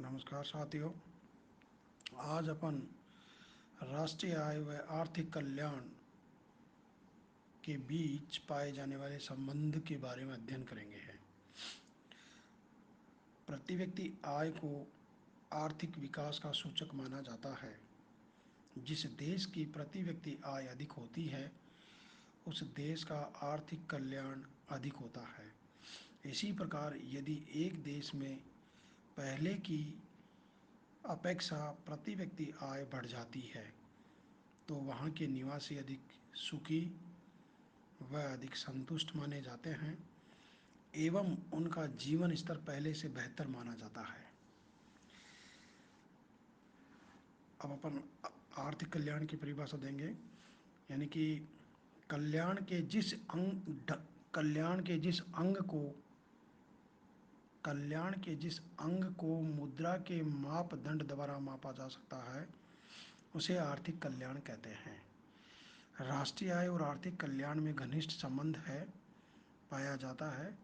नमस्कार साथियों। आज अपन राष्ट्रीय आय व आर्थिक कल्याण के बीच पाए जाने वाले संबंध के बारे में अध्ययन करेंगे हैं। प्रति व्यक्ति आय को आर्थिक विकास का सूचक माना जाता है। जिस देश की प्रति व्यक्ति आय अधिक होती है उस देश का आर्थिक कल्याण अधिक होता है। इसी प्रकार यदि एक देश में पहले की अपेक्षा प्रति व्यक्ति आय बढ़ जाती है तो वहाँ के निवासी अधिक सुखी व अधिक संतुष्ट माने जाते हैं एवं उनका जीवन स्तर पहले से बेहतर माना जाता है। अब अपन आर्थिक कल्याण की परिभाषा देंगे, यानी कि कल्याण के जिस अंग कल्याण के जिस अंग को कल्याण के जिस अंग को मुद्रा के मापदंड द्वारा मापा जा सकता है उसे आर्थिक कल्याण कहते हैं। राष्ट्रीय आय और आर्थिक कल्याण में घनिष्ठ संबंध है पाया जाता है।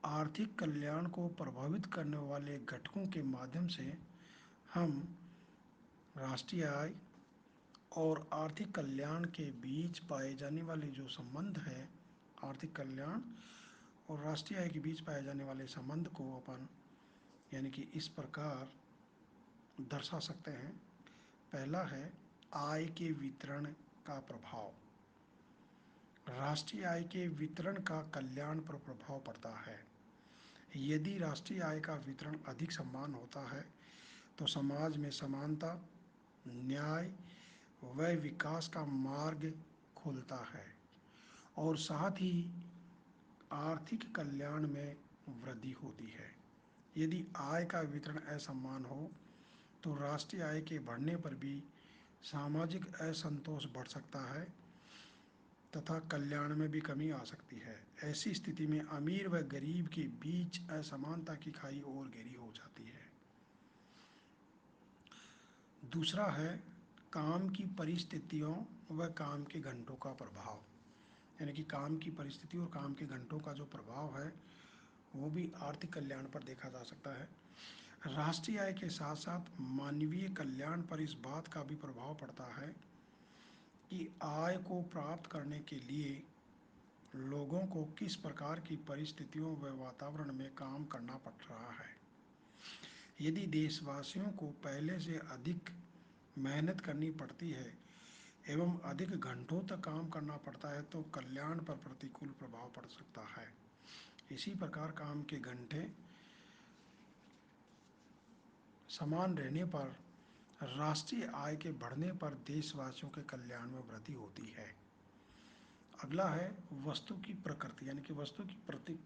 आर्थिक कल्याण को प्रभावित करने वाले घटकों के माध्यम से हम राष्ट्रीय आय और आर्थिक कल्याण के बीच पाए जाने वाले जो संबंध है, आर्थिक कल्याण और राष्ट्रीय आय के बीच पाए जाने वाले संबंध को अपन यानी कि इस प्रकार दर्शा सकते हैं। पहला है आय के वितरण का प्रभाव। राष्ट्रीय आय के वितरण का कल्याण पर प्रभाव पड़ता है। यदि राष्ट्रीय आय का वितरण अधिक समान होता है तो समाज में समानता, न्याय व विकास का मार्ग खुलता है और साथ ही आर्थिक कल्याण में वृद्धि होती है। यदि आय का वितरण असमान हो तो राष्ट्रीय आय के बढ़ने पर भी सामाजिक असंतोष बढ़ सकता है तथा कल्याण में भी कमी आ सकती है। ऐसी स्थिति में अमीर व गरीब के बीच असमानता की खाई और गहरी हो जाती है। दूसरा है काम की परिस्थितियों व काम के घंटों का प्रभाव, यानी कि काम की परिस्थिति और काम के घंटों का जो प्रभाव है वो भी आर्थिक कल्याण पर देखा जा सकता है। राष्ट्रीय आय के साथ साथ मानवीय कल्याण पर इस बात का भी प्रभाव पड़ता है कि आय को प्राप्त करने के लिए लोगों को किस प्रकार की परिस्थितियों व वातावरण में काम करना पड़ रहा है। यदि देशवासियों को पहले से अधिक मेहनत करनी पड़ती है एवं अधिक घंटों तक काम करना पड़ता है तो कल्याण पर प्रतिकूल प्रभाव पड़ सकता है। इसी प्रकार काम के घंटे समान रहने पर राष्ट्रीय आय के बढ़ने पर देशवासियों के कल्याण में वृद्धि होती है। अगला है वस्तु की प्रकृति, यानी कि वस्तु की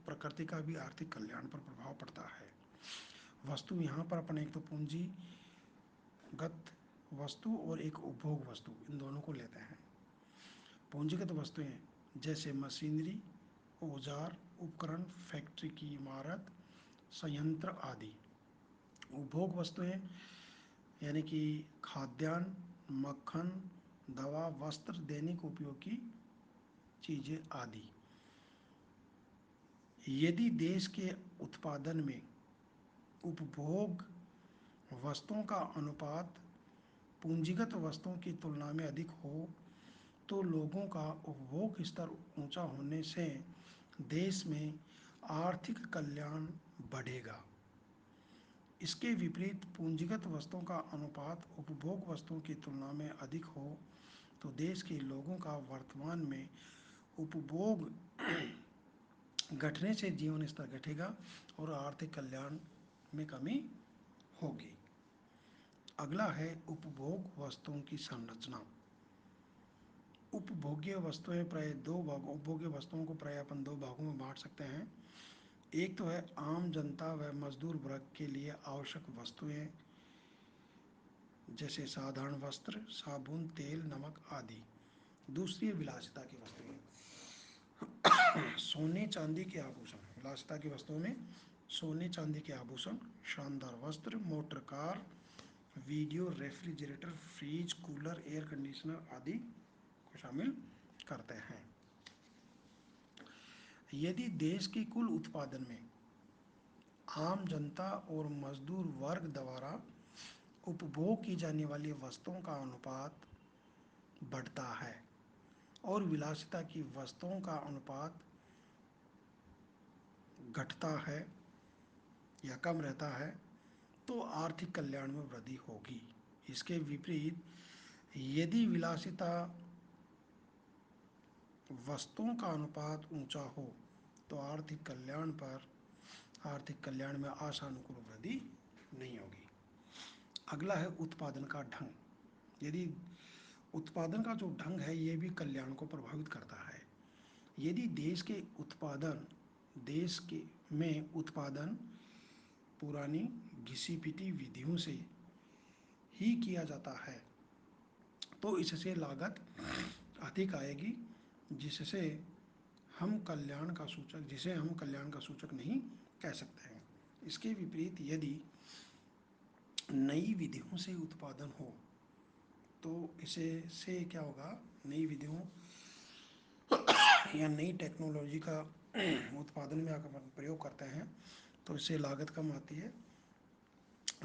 प्रकृति का भी आर्थिक कल्याण पर प्रभाव पड़ता है। वस्तु यहाँ पर अपन एक तो पूंजीगत वस्तु और एक उपभोग वस्तु, इन दोनों को लेते हैं। पूंजीगत वस्तुएं जैसे मशीनरी, औजार, उपकरण, फैक्ट्री की इमारत, संयंत्र आदि। उपभोग वस्तुएं यानी कि खाद्यान्न, मक्खन, दवा, वस्त्र, दैनिक उपयोग की चीज़ें आदि। यदि देश के उत्पादन में उपभोग वस्तुओं का अनुपात पूंजीगत वस्तुओं की तुलना में अधिक हो तो लोगों का उपभोग स्तर ऊंचा होने से देश में आर्थिक कल्याण बढ़ेगा। इसके विपरीत पूंजीगत वस्तुओं का अनुपात उपभोग वस्तुओं की तुलना में अधिक हो तो देश के लोगों का वर्तमान में उपभोग घटने से जीवन स्तर घटेगा और आर्थिक कल्याण में कमी होगी। अगला है उपभोग वस्तुओं की संरचना। उपभोग्य वस्तुएं प्राय दो भागों उपभोग्य वस्तुओं को प्राय अपन दो भागों में बांट सकते हैं। एक तो है आम जनता व मजदूर वर्ग के लिए आवश्यक वस्तुएं जैसे साधारण वस्त्र, साबुन, तेल, नमक आदि। दूसरी है विलासिता की वस्तुएं, सोने चांदी के आभूषण। विलासिता की वस्तुओं में सोने चांदी के आभूषण, शानदार वस्त्र, motor car, video, refrigerator, fridge, cooler, air conditioner आदि को शामिल करते हैं। यदि देश के कुल उत्पादन में आम जनता और मजदूर वर्ग द्वारा उपभोग की जाने वाली वस्तुओं का अनुपात बढ़ता है और विलासिता की वस्तुओं का अनुपात घटता है या कम रहता है, तो आर्थिक कल्याण में वृद्धि होगी। इसके विपरीत यदि विलासिता वस्तुओं का अनुपात ऊंचा हो तो आर्थिक कल्याण में आशानुकूल वृद्धि नहीं होगी। अगला है उत्पादन का ढंग। यदि उत्पादन का जो ढंग है ये भी कल्याण को प्रभावित करता है। यदि देश के में उत्पादन पुरानी घिसी पिटी विधियों से ही किया जाता है तो इससे लागत अधिक आएगी, जिससे हम कल्याण का सूचक नहीं कह सकते हैं। इसके विपरीत यदि नई विधियों से उत्पादन हो तो इसे से क्या होगा, नई विधियों या नई टेक्नोलॉजी का उत्पादन में अगर हम प्रयोग करते हैं तो इससे लागत कम आती है,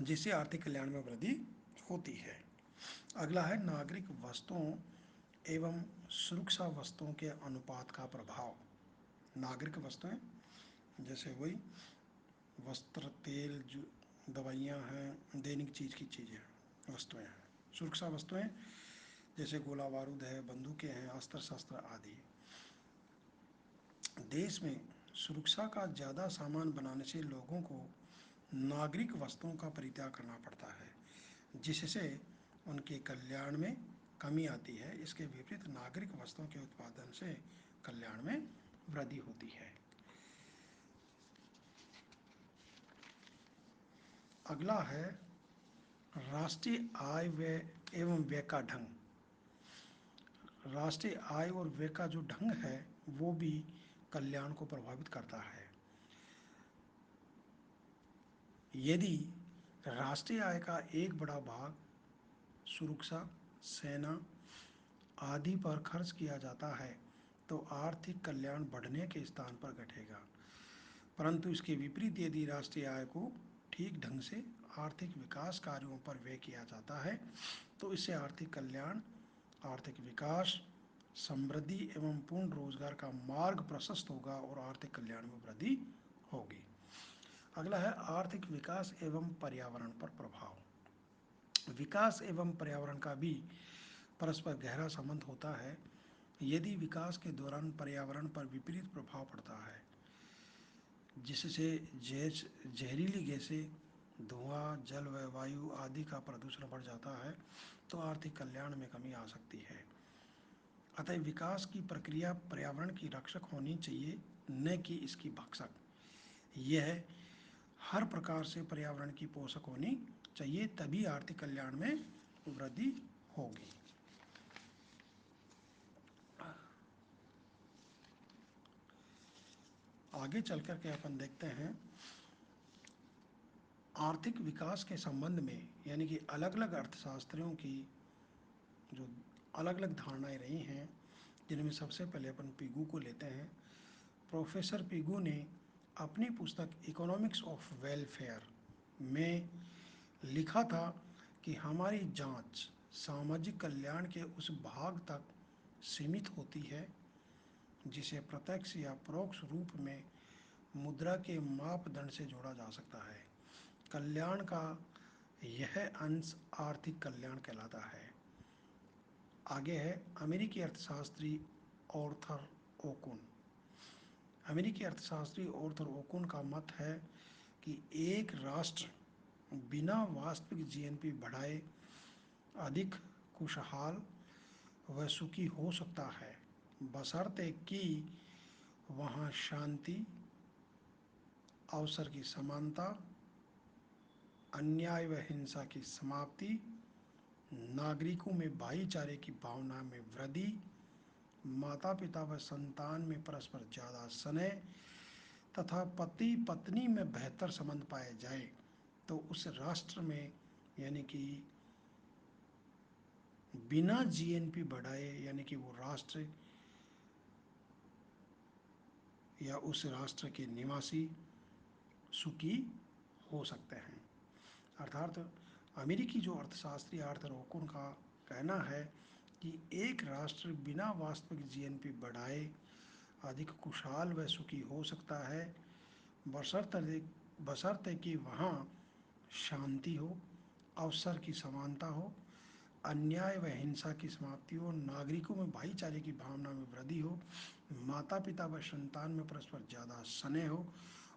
जिससे आर्थिक कल्याण में वृद्धि होती है। अगला है नागरिक वस्तुओं एवं सुरक्षा वस्तुओं के अनुपात का प्रभाव। नागरिक वस्तुएं जैसे वही वस्त्र, तेल, जो दवाइयाँ हैं, दैनिक चीज़ की चीज़ें वस्तुएं हैं। सुरक्षा वस्तुएं जैसे गोला बारूद है, बंदूकें हैं, अस्त्र शस्त्र आदि। देश में सुरक्षा का ज़्यादा सामान बनाने से लोगों को नागरिक वस्तुओं का परित्याग करना पड़ता है, जिससे उनके कल्याण में कमी आती है। इसके विपरीत नागरिक वस्तुओं के उत्पादन से कल्याण में वृद्धि होती है। अगला है राष्ट्रीय आय व्यय एवं व्यय का ढंग। राष्ट्रीय आय और व्यय का जो ढंग है वो भी कल्याण को प्रभावित करता है। यदि राष्ट्रीय आय का एक बड़ा भाग सुरक्षा, सेना आदि पर खर्च किया जाता है तो आर्थिक कल्याण बढ़ने के स्थान पर घटेगा। परंतु इसके विपरीत यदि राष्ट्रीय आय को ठीक ढंग से आर्थिक विकास कार्यों पर व्यय किया जाता है तो इससे आर्थिक कल्याण, आर्थिक विकास, समृद्धि एवं पूर्ण रोजगार का मार्ग प्रशस्त होगा और आर्थिक कल्याण में वृद्धि होगी। अगला है आर्थिक विकास एवं पर्यावरण पर प्रभाव। विकास एवं पर्यावरण का भी परस्पर गहरा संबंध होता है। यदि विकास के दौरान पर्यावरण पर विपरीत प्रभाव पड़ता है, जिससे जहरीली गैसें, धुआं, जल व वायु आदि का प्रदूषण बढ़ जाता है तो आर्थिक कल्याण में कमी आ सकती है। अतः विकास की प्रक्रिया पर्यावरण की रक्षक होनी चाहिए, न कि इसकी भक्षक। यह हर प्रकार से पर्यावरण की पोषक होनी चाहिए, तभी आर्थिक कल्याण में वृद्धि होगी। आगे चल कर के अपन देखते हैं आर्थिक विकास के संबंध में, यानी कि अलग अलग अर्थशास्त्रियों की जो अलग अलग धारणाएं रही हैं, जिनमें सबसे पहले अपन पिगू को लेते हैं। प्रोफेसर पिगू ने अपनी पुस्तक इकोनॉमिक्स ऑफ वेलफेयर में लिखा था कि हमारी जांच सामाजिक कल्याण के उस भाग तक सीमित होती है जिसे प्रत्यक्ष या परोक्ष रूप में मुद्रा के मापदंड से जोड़ा जा सकता है। कल्याण का यह अंश आर्थिक कल्याण कहलाता है। आगे है अमेरिकी अर्थशास्त्री ऑर्थर ओकुन। अमेरिकी अर्थशास्त्री ऑर्थर ओकुन का मत है कि एक राष्ट्र बिना वास्तविक जीएनपी बढ़ाए अधिक खुशहाल व सुखी हो सकता है, बशर्ते कि वहाँ शांति, अवसर की समानता, अन्याय व हिंसा की समाप्ति, नागरिकों में भाईचारे की भावना में वृद्धि, माता पिता व संतान में परस्पर ज़्यादा स्नेह तथा पति पत्नी में बेहतर संबंध पाए जाए तो उस राष्ट्र में, यानी कि बिना जीएनपी बढ़ाए, यानी कि वो राष्ट्र या उस राष्ट्र के निवासी सुखी हो सकते हैं। अर्थात अमेरिकी जो अर्थशास्त्री आर्थर ओकुन का कहना है कि एक राष्ट्र बिना वास्तविक जीएनपी बढ़ाए अधिक खुशहाल व सुखी हो सकता है, बशर्ते बशर्ते कि वहाँ शांति हो, अवसर की समानता हो, अन्याय व हिंसा की समाप्ति हो, नागरिकों में भाईचारे की भावना में वृद्धि हो, माता पिता व संतान में परस्पर ज़्यादा स्नेह हो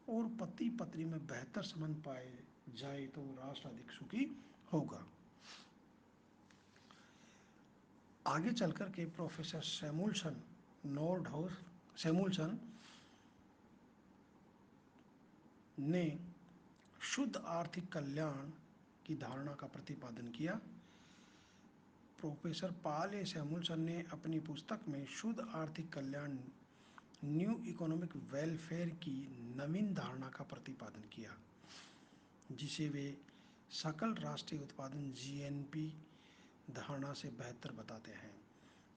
और पति पत्नी में बेहतर संबंध पाए जाए तो राष्ट्र अधिक सुखी होगा। आगे चलकर के प्रोफेसर सैमुअल्सन नॉर्डहाउस सैमुअल्सन ने शुद्ध आर्थिक कल्याण की धारणा का प्रतिपादन किया। प्रोफेसर पॉल ए सैमुअल्सन ने अपनी पुस्तक में शुद्ध आर्थिक कल्याण न्यू इकोनॉमिक वेलफेयर की नवीन धारणा का प्रतिपादन किया, जिसे वे सकल राष्ट्रीय उत्पादन जीएनपी धारणा से बेहतर बताते हैं।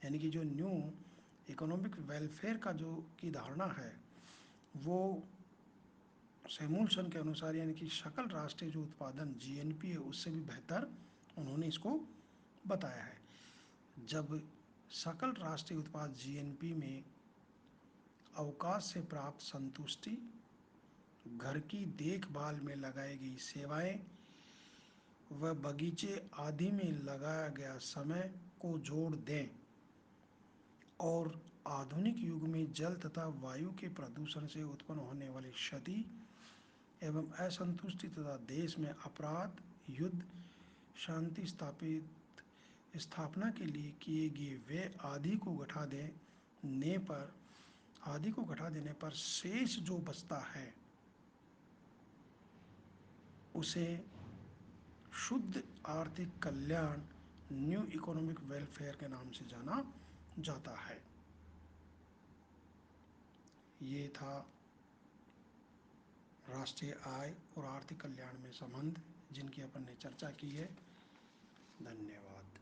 यानी कि जो न्यू इकोनॉमिक वेलफेयर का जो की धारणा है वो सैमुअल्सन के अनुसार यानी कि सकल राष्ट्रीय जो उत्पादन जीएनपी है उससे भी बेहतर उन्होंने इसको बताया है। जब सकल राष्ट्रीय उत्पाद जीएनपी में अवकाश से प्राप्त संतुष्टि, घर की देखभाल में लगाई गई सेवाएं व बगीचे आदि में लगाया गया समय को जोड़ दें और आधुनिक युग में जल तथा वायु के प्रदूषण से उत्पन्न होने वाली क्षति एवं असंतुष्टि तथा देश में अपराध, युद्ध, शांति स्थापना के लिए किए गए व्यय आदि को घटा देने पर शेष जो बचता है उसे शुद्ध आर्थिक कल्याण न्यू इकोनॉमिक वेलफेयर के नाम से जाना जाता है। ये था राष्ट्रीय आय और आर्थिक कल्याण में संबंध जिनकी अपन ने चर्चा की है। धन्यवाद।